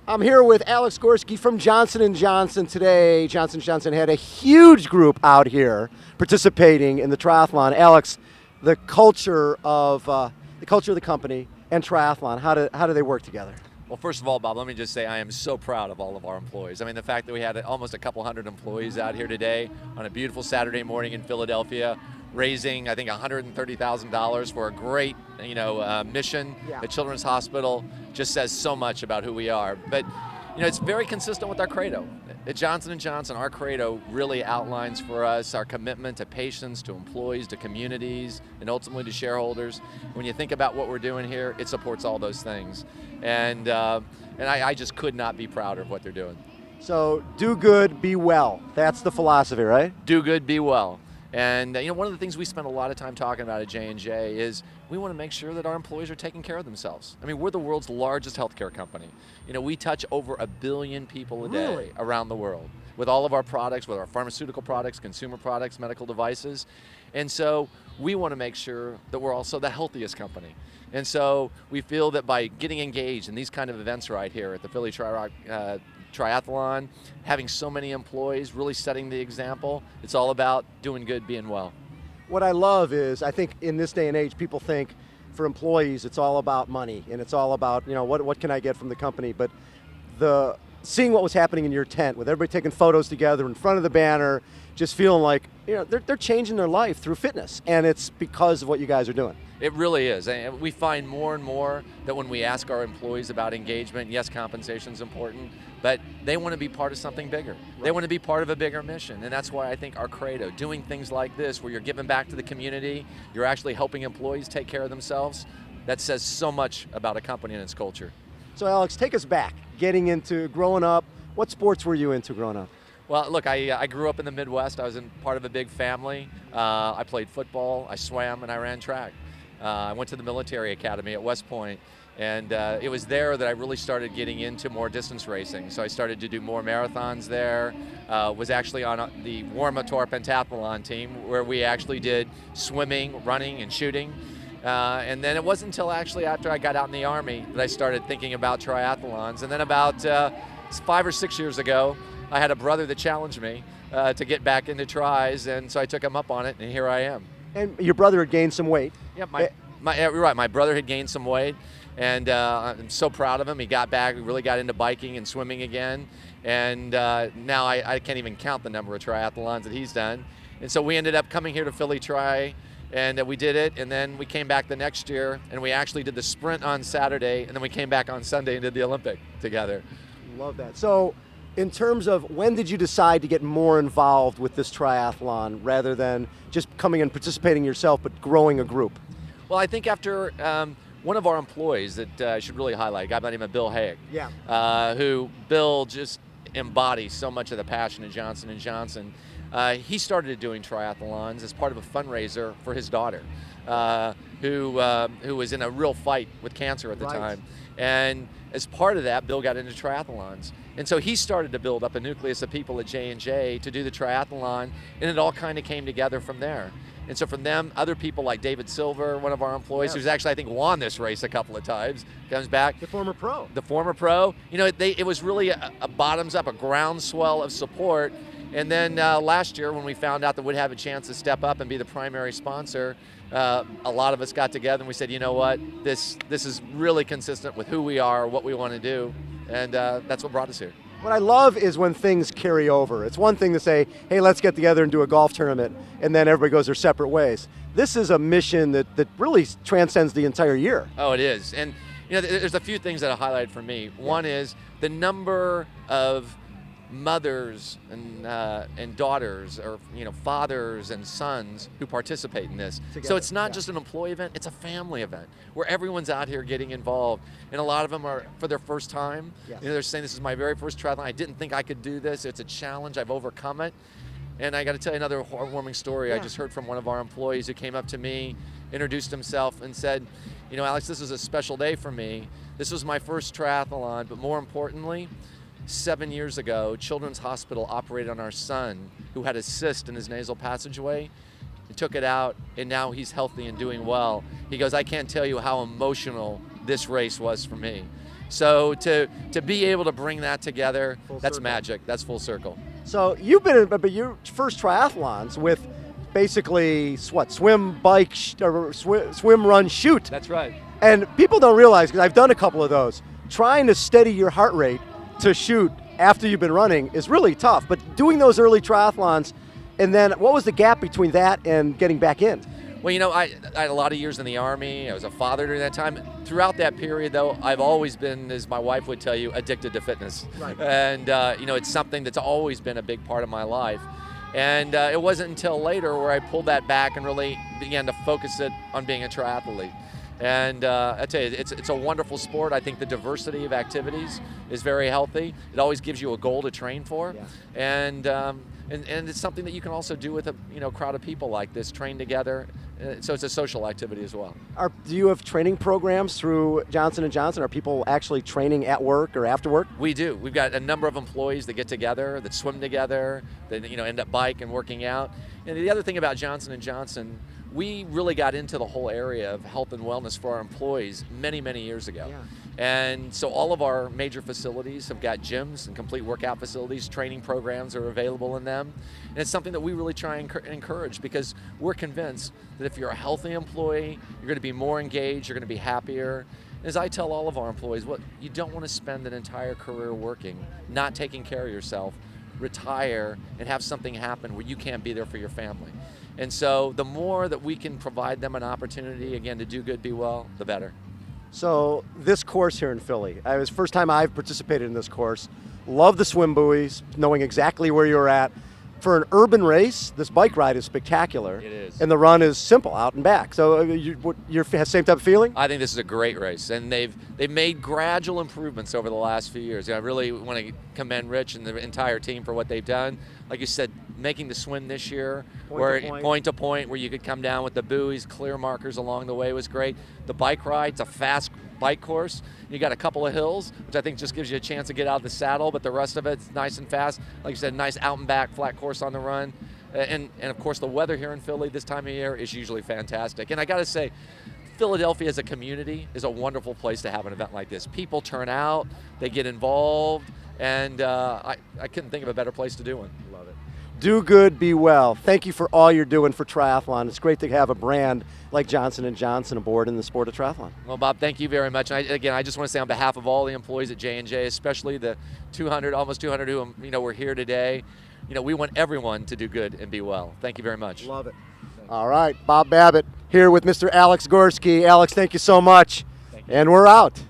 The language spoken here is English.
I'm here with Alex Gorsky from Johnson & Johnson today. Johnson & Johnson had a huge group out here participating in the triathlon. Alex, the culture of the company and triathlon, how do they work together? Well, first of all, Bob, let me just say I am so proud of all of our employees. I mean, the fact that we had almost a couple hundred employees out here today on a beautiful Saturday morning in Philadelphia, raising, I think, $130,000 for a great, mission at Children's Hospital, just says so much about who we are. But, it's very consistent with our credo. At Johnson & Johnson, our credo really outlines for us our commitment to patients, to employees, to communities, and ultimately to shareholders. When you think about what we're doing here, it supports all those things. And I just could not be prouder of what they're doing. So, do good, be well. That's the philosophy, right? Do good, be well. And one of the things we spend a lot of time talking about at J&J is we want to make sure that our employees are taking care of themselves. I mean, we're the world's largest healthcare company. We touch over 1 billion people a day around the world with all of our products, with our pharmaceutical products, consumer products, medical devices. And so we want to make sure that we're also the healthiest company. And so we feel that by getting engaged in these kind of events right here at the Philly TriRock Triathlon, having so many employees, really setting the example, it's all about doing good, being well. What I love is, I think in this day and age, people think for employees, it's all about money and it's all about, what can I get from the company? But seeing what was happening in your tent with everybody taking photos together in front of the banner, just feeling like, they're changing their life through fitness. And it's because of what you guys are doing. It really is. And we find more and more that when we ask our employees about engagement, yes, compensation is important, but they want to be part of something bigger. Right. They want to be part of a bigger mission. And that's why I think our credo, doing things like this, where you're giving back to the community, you're actually helping employees take care of themselves, that says so much about a company and its culture. So Alex, take us back, getting into growing up. What sports were you into growing up? Well, look, I grew up in the Midwest. I was part of a big family. I played football, I swam, and I ran track. I went to the military academy at West Point, and it was there that I really started getting into more distance racing. So I started to do more marathons there, was actually on the Warmator pentathlon team, where we actually did swimming, running, and shooting. And then it wasn't until actually after I got out in the Army that I started thinking about triathlons. And then about 5 or 6 years ago, I had a brother that challenged me to get back into tris, and so I took him up on it, and here I am. And your brother had gained some weight. Yeah, you're right. My brother had gained some weight, and I'm so proud of him. He got back, really got into biking and swimming again, and now I can't even count the number of triathlons that he's done. And so we ended up coming here to Philly Tri, and we did it, and then we came back the next year, and we actually did the sprint on Saturday, and then we came back on Sunday and did the Olympic together. Love that. So, in terms of when did you decide to get more involved with this triathlon rather than just coming and participating yourself, but growing a group? Well, I think after one of our employees that I should really highlight, a guy by the name of Bill Haig, who Bill just embodies so much of the passion of Johnson & Johnson. He started doing triathlons as part of a fundraiser for his daughter, who was in a real fight with cancer at the time. And as part of that, Bill got into triathlons. And so he started to build up a nucleus of people at J&J to do the triathlon, and it all kind of came together from there. And so from them, other people like David Silver, one of our employees, who's actually, I think, won this race a couple of times, comes back. The former pro. The former pro. It was really a bottoms-up, a groundswell of support. And then last year, when we found out that we'd have a chance to step up and be the primary sponsor, a lot of us got together and we said, you know what, this is really consistent with who we are, what we want to do, and that's what brought us here. What I love is when things carry over. It's one thing to say, hey, let's get together and do a golf tournament, and then everybody goes their separate ways. This is a mission that really transcends the entire year. Oh, it is. And there's a few things that I highlighted for me. One is the number of mothers and daughters, or fathers and sons who participate in this. Together, so it's not just an employee event, it's a family event where everyone's out here getting involved, and a lot of them are for their first time. They're saying, this is my very first triathlon, I didn't think I could do this, it's a challenge, I've overcome it. And I got to tell you another heartwarming story. I just heard from one of our employees who came up to me, introduced himself, and said, Alex, this is a special day for me. This was my first triathlon, but more importantly, 7 years ago, Children's Hospital operated on our son who had a cyst in his nasal passageway. He took it out, and now he's healthy and doing well. He goes, I can't tell you how emotional this race was for me. So to be able to bring that together, Full that's circle. magic. That's full circle. So you've been in but your first triathlons with basically what, swim, bike, or swim, run, shoot. That's right. And people don't realize, because I've done a couple of those, trying to steady your heart rate to shoot after you've been running is really tough. But doing those early triathlons, and then what was the gap between that and getting back in? Well, you know, I had a lot of years in the Army. I was a father during that time. Throughout that period, though, I've always been, as my wife would tell you, addicted to fitness. Right. And, you know, it's something that's always been a big part of my life. And it wasn't until later where I pulled that back and really began to focus it on being a triathlete. And I tell you, it's a wonderful sport. I think the diversity of activities is very healthy. It always gives you a goal to train for. Yeah. And it's something that you can also do with a crowd of people like this, train together. So it's a social activity as well. Do you have training programs through Johnson & Johnson? Are people actually training at work or after work? We do. We've got a number of employees that get together, that swim together, that end up bike and working out. And the other thing about Johnson & Johnson, we really got into the whole area of health and wellness for our employees many, many years ago. Yeah. And so all of our major facilities have got gyms and complete workout facilities. Training programs are available in them. And it's something that we really try and encourage, because we're convinced that if you're a healthy employee, you're going to be more engaged, you're going to be happier. As I tell all of our employees, you don't want to spend an entire career working, not taking care of yourself, retire, and have something happen where you can't be there for your family. And so the more that we can provide them an opportunity, again, to do good, be well, the better. So this course here in Philly, it was the first time I've participated in this course. Love the swim buoys, knowing exactly where you're at. For an urban race, this bike ride is spectacular. It is. And the run is simple, out and back. So you're the same type of feeling? I think this is a great race, and they've made gradual improvements over the last few years. I really want to commend Rich and the entire team for what they've done. Like you said, making the swim this year, point to point, where you could come down with the buoys, clear markers along the way was great. The bike ride, it's a fast bike course. You got a couple of hills, which I think just gives you a chance to get out of the saddle, but the rest of it's nice and fast. Like you said, nice out and back flat course on the run. And of course, the weather here in Philly this time of year is usually fantastic. And I got to say, Philadelphia as a community is a wonderful place to have an event like this. People turn out, they get involved, and I couldn't think of a better place to do one. Love it. Do good, be well. Thank you for all you're doing for triathlon. It's great to have a brand like Johnson ' Johnson aboard in the sport of triathlon. Well, Bob, thank you very much. And I just want to say on behalf of all the employees at J&J, especially the almost 200 who were here today, we want everyone to do good and be well. Thank you very much. Love it. All right, Bob Babbitt here with Mr. Alex Gorsky. Alex, thank you so much. Thank you. And we're out.